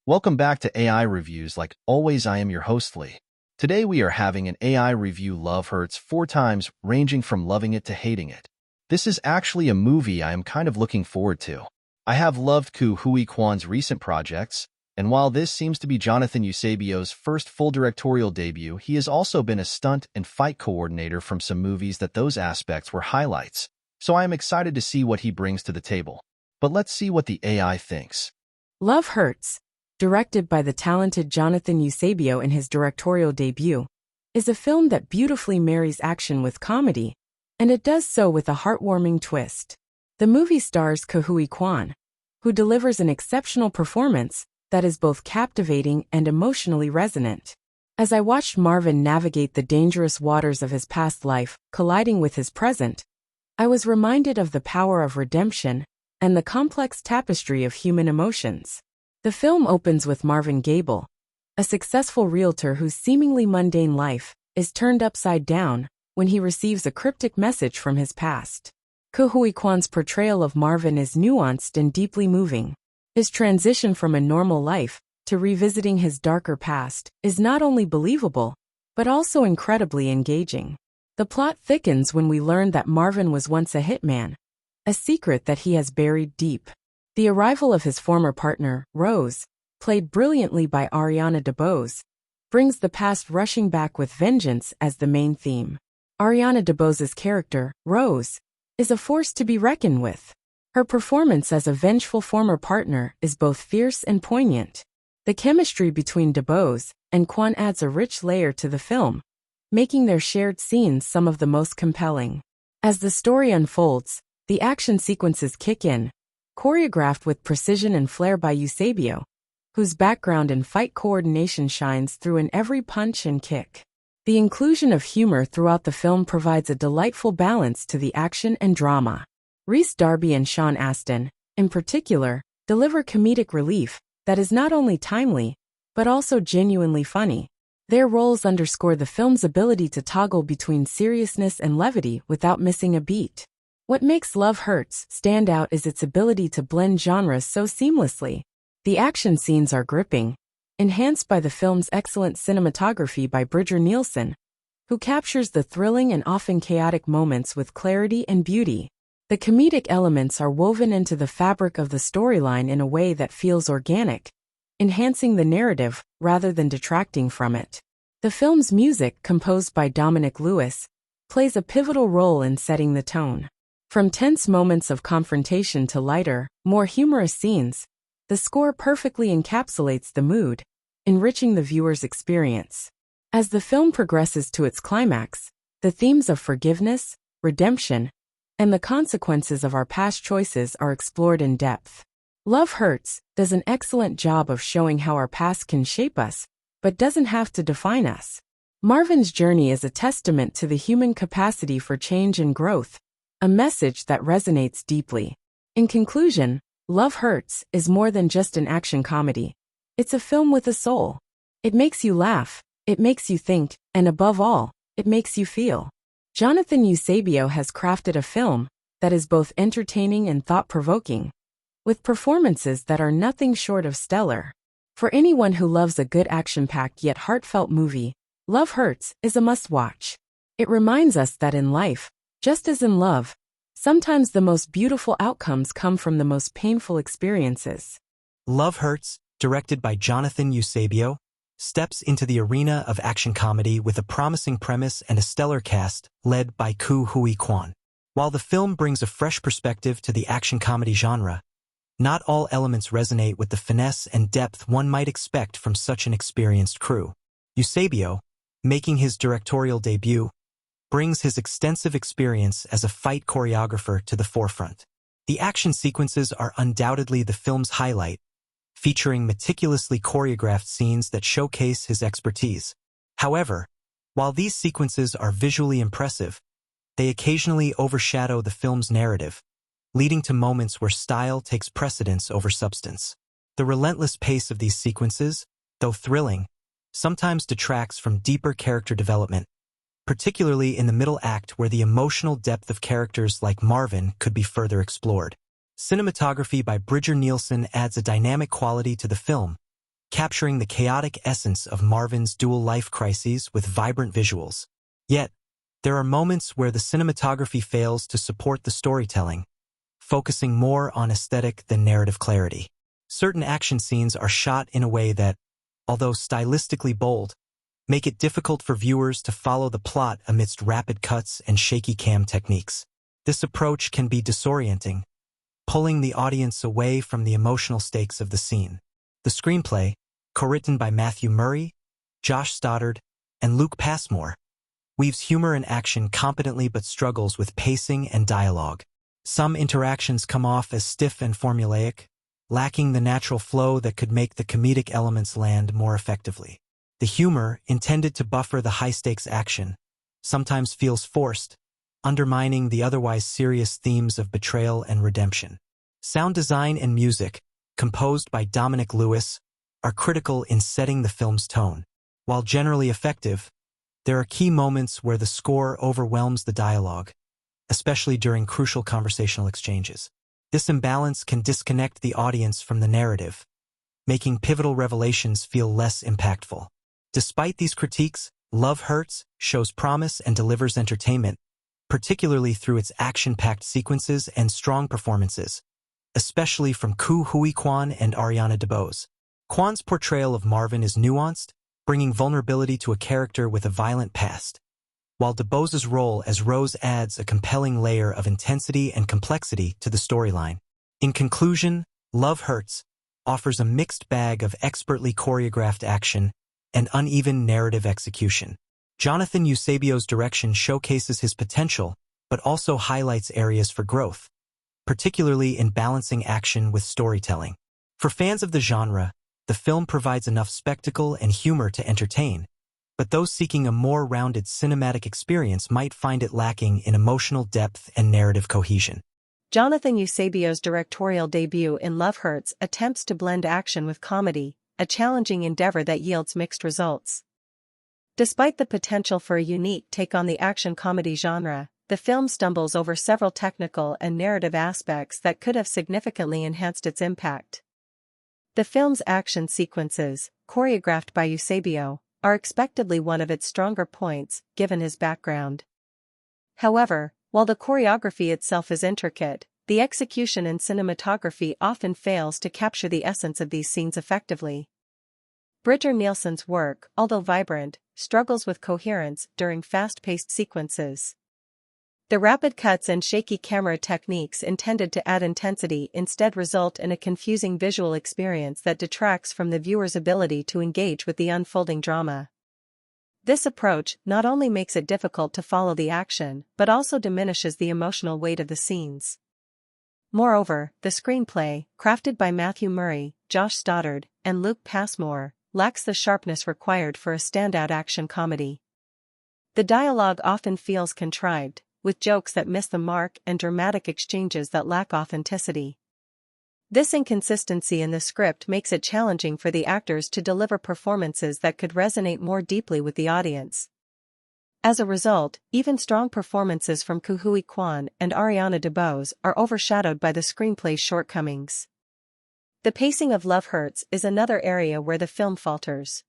Welcome back to AI Reviews. Like always, I am your host, Lee. Today we are having an AI review Love Hurts 4 times, ranging from loving it to hating it. This is actually a movie I am kind of looking forward to. I have loved Ku Hui Kwan's recent projects, and while this seems to be Jonathan Eusebio's first full directorial debut, he has also been a stunt and fight coordinator from some movies that those aspects were highlights, so I am excited to see what he brings to the table. But let's see what the AI thinks. Love Hurts, directed by the talented Jonathan Eusebio in his directorial debut, is a film that beautifully marries action with comedy, and it does so with a heartwarming twist. The movie stars Ke Huy Quan, who delivers an exceptional performance that is both captivating and emotionally resonant. As I watched Marvin navigate the dangerous waters of his past life, colliding with his present, I was reminded of the power of redemption and the complex tapestry of human emotions. The film opens with Marvin Gable, a successful realtor whose seemingly mundane life is turned upside down when he receives a cryptic message from his past. Ke Huy Quan's portrayal of Marvin is nuanced and deeply moving. His transition from a normal life to revisiting his darker past is not only believable, but also incredibly engaging. The plot thickens when we learn that Marvin was once a hitman, a secret that he has buried deep. The arrival of his former partner, Rose, played brilliantly by Ariana DeBose, brings the past rushing back with vengeance as the main theme. Ariana DeBose's character, Rose, is a force to be reckoned with. Her performance as a vengeful former partner is both fierce and poignant. The chemistry between DeBose and Quan adds a rich layer to the film, making their shared scenes some of the most compelling. As the story unfolds, the action sequences kick in, choreographed with precision and flair by Eusebio, whose background in fight coordination shines through in every punch and kick. The inclusion of humor throughout the film provides a delightful balance to the action and drama. Rhys Darby and Sean Astin, in particular, deliver comedic relief that is not only timely, but also genuinely funny. Their roles underscore the film's ability to toggle between seriousness and levity without missing a beat. What makes Love Hurts stand out is its ability to blend genres so seamlessly. The action scenes are gripping, enhanced by the film's excellent cinematography by Bridger Nielsen, who captures the thrilling and often chaotic moments with clarity and beauty. The comedic elements are woven into the fabric of the storyline in a way that feels organic, enhancing the narrative rather than detracting from it. The film's music, composed by Dominic Lewis, plays a pivotal role in setting the tone. From tense moments of confrontation to lighter, more humorous scenes, the score perfectly encapsulates the mood, enriching the viewer's experience. As the film progresses to its climax, the themes of forgiveness, redemption, and the consequences of our past choices are explored in depth. Love Hurts does an excellent job of showing how our past can shape us, but doesn't have to define us. Marvin's journey is a testament to the human capacity for change and growth, a message that resonates deeply. In conclusion, Love Hurts is more than just an action comedy. It's a film with a soul. It makes you laugh, it makes you think, and above all, it makes you feel. Jonathan Eusebio has crafted a film that is both entertaining and thought-provoking, with performances that are nothing short of stellar. For anyone who loves a good action-packed yet heartfelt movie, Love Hurts is a must-watch. It reminds us that in life, just as in love, sometimes the most beautiful outcomes come from the most painful experiences. Love Hurts, directed by Jonathan Eusebio, steps into the arena of action comedy with a promising premise and a stellar cast led by Ke Huy Quan. While the film brings a fresh perspective to the action comedy genre, not all elements resonate with the finesse and depth one might expect from such an experienced crew. Eusebio, making his directorial debut, brings his extensive experience as a fight choreographer to the forefront. The action sequences are undoubtedly the film's highlight, featuring meticulously choreographed scenes that showcase his expertise. However, while these sequences are visually impressive, they occasionally overshadow the film's narrative, leading to moments where style takes precedence over substance. The relentless pace of these sequences, though thrilling, sometimes detracts from deeper character development, particularly in the middle act where the emotional depth of characters like Marvin could be further explored. Cinematography by Bridger Nielsen adds a dynamic quality to the film, capturing the chaotic essence of Marvin's dual life crises with vibrant visuals. Yet, there are moments where the cinematography fails to support the storytelling, focusing more on aesthetic than narrative clarity. Certain action scenes are shot in a way that, although stylistically bold, make it difficult for viewers to follow the plot amidst rapid cuts and shaky cam techniques. This approach can be disorienting, pulling the audience away from the emotional stakes of the scene. The screenplay, co-written by Matthew Murray, Josh Stoddard, and Luke Passmore, weaves humor and action competently but struggles with pacing and dialogue. Some interactions come off as stiff and formulaic, lacking the natural flow that could make the comedic elements land more effectively. The humor, intended to buffer the high-stakes action, sometimes feels forced, undermining the otherwise serious themes of betrayal and redemption. Sound design and music, composed by Dominic Lewis, are critical in setting the film's tone. While generally effective, there are key moments where the score overwhelms the dialogue, especially during crucial conversational exchanges. This imbalance can disconnect the audience from the narrative, making pivotal revelations feel less impactful. Despite these critiques, Love Hurts shows promise and delivers entertainment, particularly through its action-packed sequences and strong performances, especially from Ko Hui Kwan and Ariana DeBose. Kwan's portrayal of Marvin is nuanced, bringing vulnerability to a character with a violent past, while DeBose's role as Rose adds a compelling layer of intensity and complexity to the storyline. In conclusion, Love Hurts offers a mixed bag of expertly choreographed action and uneven narrative execution. Jonathan Eusebio's direction showcases his potential, but also highlights areas for growth, particularly in balancing action with storytelling. For fans of the genre, the film provides enough spectacle and humor to entertain, but those seeking a more rounded cinematic experience might find it lacking in emotional depth and narrative cohesion. Jonathan Eusebio's directorial debut in Love Hurts attempts to blend action with comedy, a challenging endeavor that yields mixed results. Despite the potential for a unique take on the action comedy genre, the film stumbles over several technical and narrative aspects that could have significantly enhanced its impact. The film's action sequences, choreographed by Eusebio, are expectedly one of its stronger points, given his background. However, while the choreography itself is intricate, the execution and cinematography often fails to capture the essence of these scenes effectively. Britta Nielsen's work, although vibrant, struggles with coherence during fast-paced sequences. The rapid cuts and shaky camera techniques intended to add intensity instead result in a confusing visual experience that detracts from the viewer's ability to engage with the unfolding drama. This approach not only makes it difficult to follow the action, but also diminishes the emotional weight of the scenes. Moreover, the screenplay, crafted by Matthew Murray, Josh Stoddard, and Luke Passmore, lacks the sharpness required for a standout action comedy. The dialogue often feels contrived, with jokes that miss the mark and dramatic exchanges that lack authenticity. This inconsistency in the script makes it challenging for the actors to deliver performances that could resonate more deeply with the audience. As a result, even strong performances from Ko Hui Kwan and Ariana DeBose are overshadowed by the screenplay's shortcomings. The pacing of Love Hurts is another area where the film falters.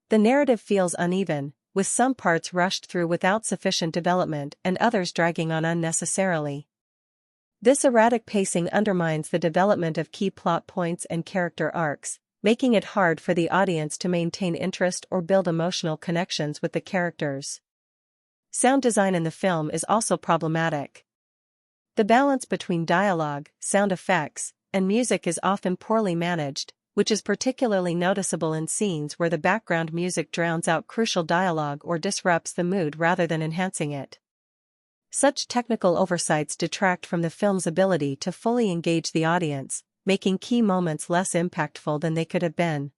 The narrative feels uneven, with some parts rushed through without sufficient development and others dragging on unnecessarily. This erratic pacing undermines the development of key plot points and character arcs, making it hard for the audience to maintain interest or build emotional connections with the characters. Sound design in the film is also problematic. The balance between dialogue, sound effects, and music is often poorly managed, which is particularly noticeable in scenes where the background music drowns out crucial dialogue or disrupts the mood rather than enhancing it. Such technical oversights detract from the film's ability to fully engage the audience, making key moments less impactful than they could have been.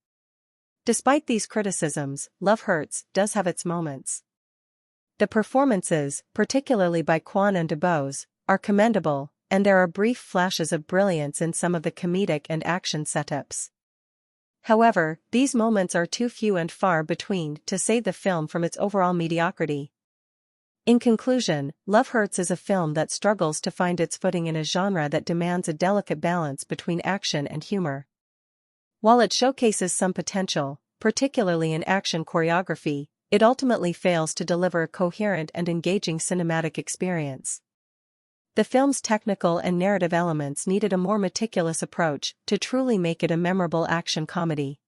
Despite these criticisms, Love Hurts does have its moments. The performances, particularly by Kwan and DeBose, are commendable, and there are brief flashes of brilliance in some of the comedic and action setups. However, these moments are too few and far between to save the film from its overall mediocrity. In conclusion, Love Hurts is a film that struggles to find its footing in a genre that demands a delicate balance between action and humor. While it showcases some potential, particularly in action choreography, it ultimately fails to deliver a coherent and engaging cinematic experience. The film's technical and narrative elements needed a more meticulous approach to truly make it a memorable action comedy.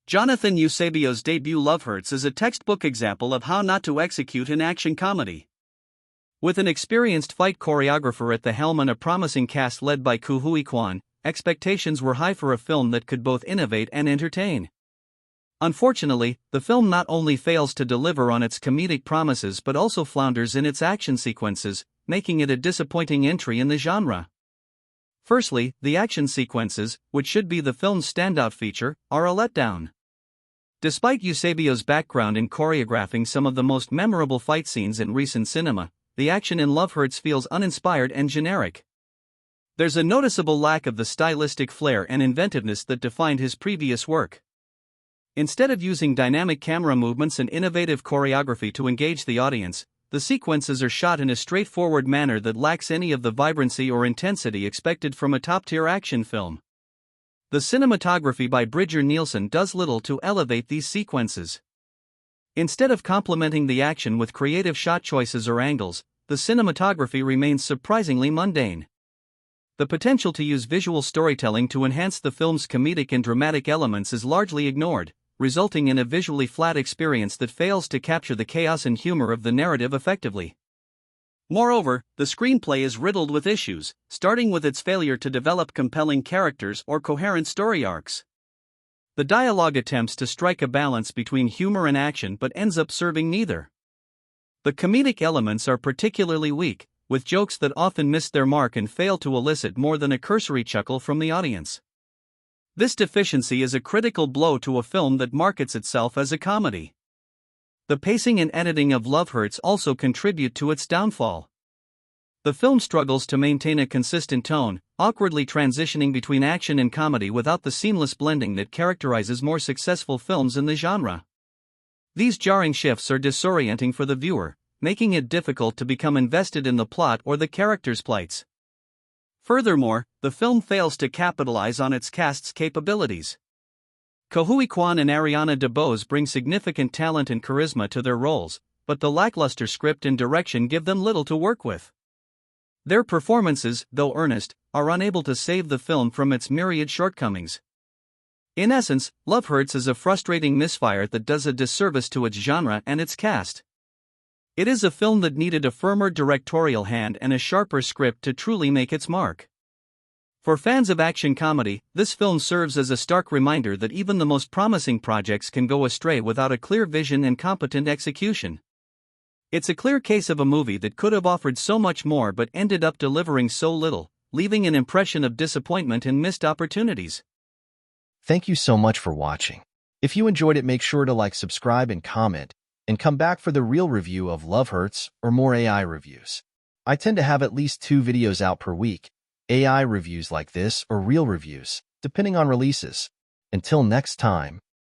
Jonathan Eusebio's debut Love Hurts is a textbook example of how not to execute an action comedy. With an experienced fight choreographer at the helm and a promising cast led by Koo Hui Kwan, expectations were high for a film that could both innovate and entertain. Unfortunately, the film not only fails to deliver on its comedic promises but also flounders in its action sequences, making it a disappointing entry in the genre. Firstly, the action sequences, which should be the film's standout feature, are a letdown. Despite Eusebio's background in choreographing some of the most memorable fight scenes in recent cinema, the action in Love Hurts feels uninspired and generic. There's a noticeable lack of the stylistic flair and inventiveness that defined his previous work. Instead of using dynamic camera movements and innovative choreography to engage the audience, the sequences are shot in a straightforward manner that lacks any of the vibrancy or intensity expected from a top-tier action film. The cinematography by Bridger Nielsen does little to elevate these sequences. Instead of complementing the action with creative shot choices or angles, the cinematography remains surprisingly mundane. The potential to use visual storytelling to enhance the film's comedic and dramatic elements is largely ignored, resulting in a visually flat experience that fails to capture the chaos and humor of the narrative effectively. Moreover, the screenplay is riddled with issues, starting with its failure to develop compelling characters or coherent story arcs. The dialogue attempts to strike a balance between humor and action but ends up serving neither. The comedic elements are particularly weak, with jokes that often miss their mark and fail to elicit more than a cursory chuckle from the audience. This deficiency is a critical blow to a film that markets itself as a comedy. The pacing and editing of Love Hurts also contribute to its downfall. The film struggles to maintain a consistent tone, awkwardly transitioning between action and comedy without the seamless blending that characterizes more successful films in the genre. These jarring shifts are disorienting for the viewer, making it difficult to become invested in the plot or the characters' plights. Furthermore, the film fails to capitalize on its cast's capabilities. Koo Hui Kwan and Ariana DeBose bring significant talent and charisma to their roles, but the lackluster script and direction give them little to work with. Their performances, though earnest, are unable to save the film from its myriad shortcomings. In essence, Love Hurts is a frustrating misfire that does a disservice to its genre and its cast. It is a film that needed a firmer directorial hand and a sharper script to truly make its mark. For fans of action comedy, this film serves as a stark reminder that even the most promising projects can go astray without a clear vision and competent execution. It's a clear case of a movie that could have offered so much more but ended up delivering so little, leaving an impression of disappointment and missed opportunities. Thank you so much for watching. If you enjoyed it, make sure to like, subscribe, and comment, and come back for the real review of Love Hurts or more AI reviews. I tend to have at least 2 videos out per week, AI reviews like this or real reviews, depending on releases. Until next time.